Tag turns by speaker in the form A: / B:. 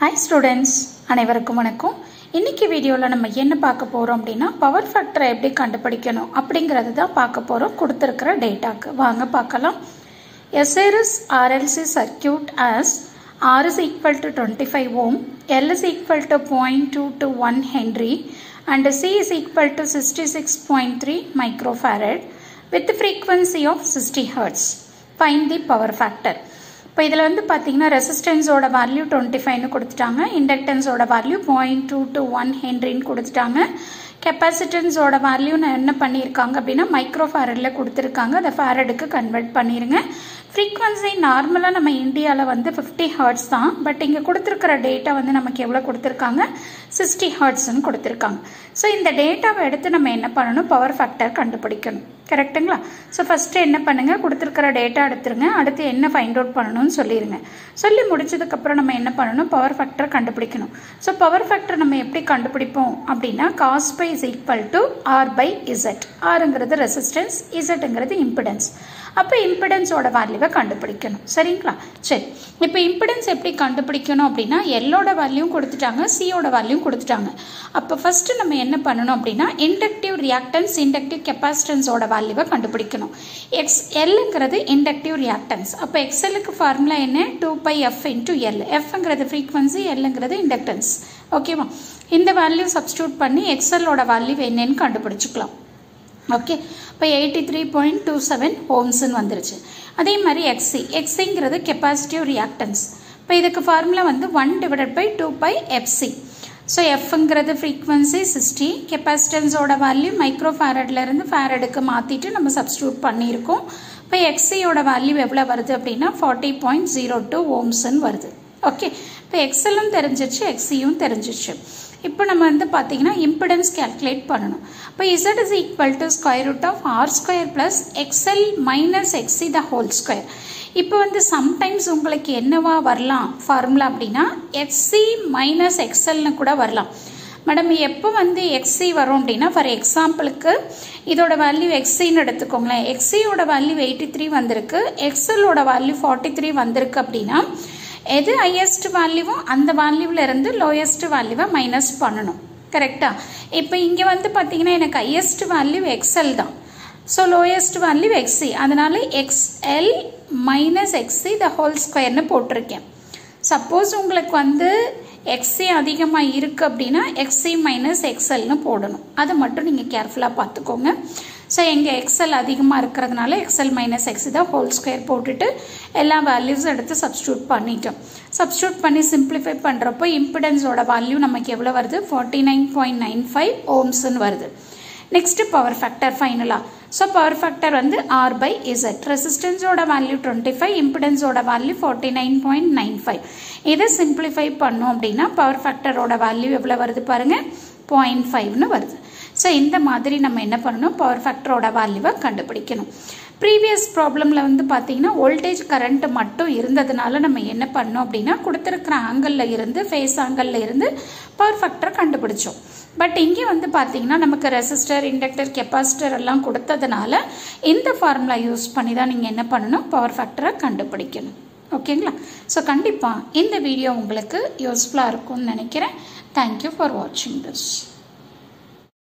A: Hi students, அனைவருக்கும் வணக்கம். இன்னைக்கு வீடியோல நம்ம என்ன பார்க்க போறோம் அப்படினா பவர் ஃபேக்டரை எப்படி கண்டுபிடிக்கணும் அப்படிங்கறது தான் பார்க்க போறோம் கொடுத்திருக்கிற டேட்டாக்கு. வாங்க பார்க்கலாம். A series RLC circuit as R is equal to 25 ohm, L is equal to 0.2 to 1 Henry and C is equal to 66.3 microfarad with the frequency of 60 Hz. Find the power factor. இப்போ இதில் வந்து பார்த்தீங்கன்னா ரெசிஸ்டன்ஸோட value 25ன்னு கொடுத்துட்டாங்க, இண்டக்டன்ஸோட value 0.2 to 1 ஹென்ரின்னு கொடுத்துட்டாங்க, கெப்பாசிட்டன்ஸோட value நான் என்ன பண்ணியிருக்காங்க அப்படின்னா மைக்ரோ ஃபேரடில் கொடுத்துருக்காங்க, அதை ஃபேரடுக்கு கன்வெர்ட் பண்ணிடுங்க. ஃப்ரீக்வன்சி நார்மலாக நம்ம இந்தியாவில் வந்து 50 ஹர்ட்ஸ் தான், பட் இங்கே கொடுத்துருக்கிற டேட்டா வந்து நமக்கு எவ்வளோ கொடுத்துருக்காங்க, 60 ஹர்ட்ஸ்ன்னு கொடுத்துருக்காங்க. ஸோ இந்த டேட்டாவை எடுத்து நம்ம என்ன பண்ணணும், பவர் ஃபேக்டர் கண்டுபிடிக்கணும். கரெக்டுங்களா? ஸோ ஃபஸ்ட்டு என்ன பண்ணுங்கள், கொடுத்துருக்கிற டேட்டா எடுத்துருங்க, அடுத்து என்ன ஃபைண்ட் அவுட் பண்ணணும்னு சொல்லிடுங்க. சொல்லி முடிச்சதுக்கப்புறம் நம்ம என்ன பண்ணணும், பவர் ஃபேக்டர் கண்டுபிடிக்கணும். ஸோ பவர் ஃபேக்டர் நம்ம எப்படி கண்டுபிடிப்போம் அப்படின்னா cos pi is equal to R by Z. Rங்கிறது ரெசிஸ்டன்ஸ், Zங்கிறது இம்பிடன்ஸ். அப்போ இம்பிடன்ஸோட வேல்யூவை கண்டுபிடிக்கணும். சரிங்களா? சரி, இப்போ இம்பிடன்ஸ் எப்படி கண்டுபிடிக்கணும் அப்படின்னா எல்லோட வேல்யூவும் கொடுத்துட்டாங்க, சியோட வேல்யூவும் கொடுத்துட்டாங்க. அப்போ ஃபர்ஸ்ட் நம்ம என்ன பண்ணணும் அப்படின்னா இண்டக்டிவ் ரியாக்டன்ஸ், இண்டக்டிவ் கெப்பாசிட்டன்ஸோட வேல்யூவை கண்டுபிடிக்கணும். எல்ங்கிறது இண்டக்டிவ் ரியாக்டன்ஸ். அப்போ எக்ஸ்எல்லுக்கு ஃபார்முலா என்ன, 2πf into L. எஃப்ங்கிறது ஃப்ரீக்வன்சி, எல்ங்கிறது இண்டக்டன்ஸ். ஓகேவா? இந்த வேல்யூ சப்ஸ்டியூட் பண்ணி எக்ஸ்எல்லோட வேல்யூ என்னன்னு கண்டுபிடிச்சிக்கலாம். ஓகே, இப்போ 83.27 ஓம்ஸ்ன்னு வந்துருச்சு. அதே மாதிரி எக்ஸிங்கிறது கெப்பாசிட்டிவ் ரியாக்டன்ஸ். இப்போ இதுக்கு ஃபார்முலா வந்து 1/2πfc. ஸோ எஃப்ங்கிறது ஃப்ரீக்வன்சி 60, கெப்பாசிட்டன்ஸோட வேல்யூ மைக்ரோ ஃபேரட்லேருந்து ஃபேரடுக்கு மாற்றிட்டு நம்ம சப்ஸ்டியூட் பண்ணியிருக்கோம். இப்போ எக்ஸியோட வேல்யூ எவ்வளோ வருது அப்படின்னா 40.02 ஓம்ஸ்ன்னு வருது. ஓகே, இப்போ எக்ஸ்எல்லும் தெரிஞ்சிருச்சு, எக்ஸியும் தெரிஞ்சிருச்சு. இப்போ நம்ம வந்து பார்த்தீங்கன்னா இம்பிடன்ஸ் கேல்குலேட் பண்ணணும். இப்போ Z is equal to square root of R square plus XL minus XC the whole square. இப்போ வந்து சம்டைம்ஸ் உங்களுக்கு என்னவா வரலாம் ஃபார்முலா அப்படின்னா XC minus XLன்னு கூட வரலாம். மேடம் எப்போ வந்து XC வரும் அப்படின்னா ஃபார் எக்ஸாம்பிளுக்கு இதோட வேல்யூ XCன்னு எடுத்துக்கோங்களேன். XCயோட வேல்யூ 83 வந்திருக்கு, XLோட வேல்யூ 43 வந்திருக்கு அப்படின்னா எது ஹையஸ்ட் வேல்யூவோ அந்த வேல்யூவில் இருந்து லோயஸ்ட் வேல்யூவை மைனஸ் பண்ணணும். கரெக்டா? இப்போ இங்கே வந்து பார்த்தீங்கன்னா எனக்கு ஹையஸ்ட் வேல்யூ XL தான், ஸோ லோயஸ்ட் வேல்யூ XC, அதனால XL minus XC the whole ஸ்கொயர்னு போட்டிருக்கேன். சப்போஸ் உங்களுக்கு வந்து XC அதிகமாக இருக்குது அப்படின்னா XC மைனஸ் XLன்னு போடணும். அதை மட்டும் நீங்கள் கேர்ஃபுல்லாக பார்த்துக்கோங்க. ஸோ எங்கள் XL அதிகமாக இருக்கிறதுனால XL மைனஸ் XC தான் ஹோல் ஸ்கொயர் போட்டுட்டு எல்லா வேல்யூஸும் எடுத்து சப்ஸ்டியூட் பண்ணிட்டோம். சப்ஸ்டியூட் பண்ணி சிம்பிளிஃபை பண்ணுறப்போ இம்பிடன்ஸோட வேல்யூ நமக்கு எவ்வளோ வருது, 49.95 ஓம்ஸ்ன்னு வருது. நெக்ஸ்ட் பவர் ஃபேக்டர் ஃபைனலாக. ஸோ பவர் ஃபேக்டர் வந்து R by Z. ரெசிஸ்டன்ஸோட வேல்யூ 25, இம்பிடன்ஸோட வேல்யூ 49.95. இதை சிம்பிளிஃபை பண்ணோம் அப்படின்னா பவர் ஃபேக்டரோட வேல்யூ எவ்வளோ வருது பாருங்கள், 0.5ன்னு வருது. ஸோ இந்த மாதிரி நம்ம என்ன பண்ணணும், பவர் ஃபேக்டரோட வேல்யூவை கண்டுபிடிக்கணும். ப்ரீவியஸ் ப்ராப்ளமில் வந்து பார்த்தீங்கன்னா வோல்டேஜ் கரண்ட் மட்டும் இருந்ததுனால நம்ம என்ன பண்ணோம் அப்படின்னா கொடுத்துருக்கிற ஆங்கிளில் இருந்து ஃபேஸ் ஆங்கிளில் இருந்து பவர் ஃபேக்டரை கண்டுபிடிச்சோம். பட் இங்கே வந்து பார்த்தீங்கன்னா நமக்கு ரெசிஸ்டர், இண்டக்டர், கெப்பாசிட்டர் எல்லாம் கொடுத்ததுனால இந்த ஃபார்முலா யூஸ் பண்ணி தான் நீங்கள் என்ன பண்ணணும், பவர் ஃபேக்டரை கண்டுபிடிக்கணும். ஓகேங்களா? ஸோ கண்டிப்பாக இந்த வீடியோ உங்களுக்கு யூஸ்ஃபுல்லாக இருக்கும்னு நினைக்கிறேன். தேங்க்யூ ஃபார் வாட்சிங் திஸ்.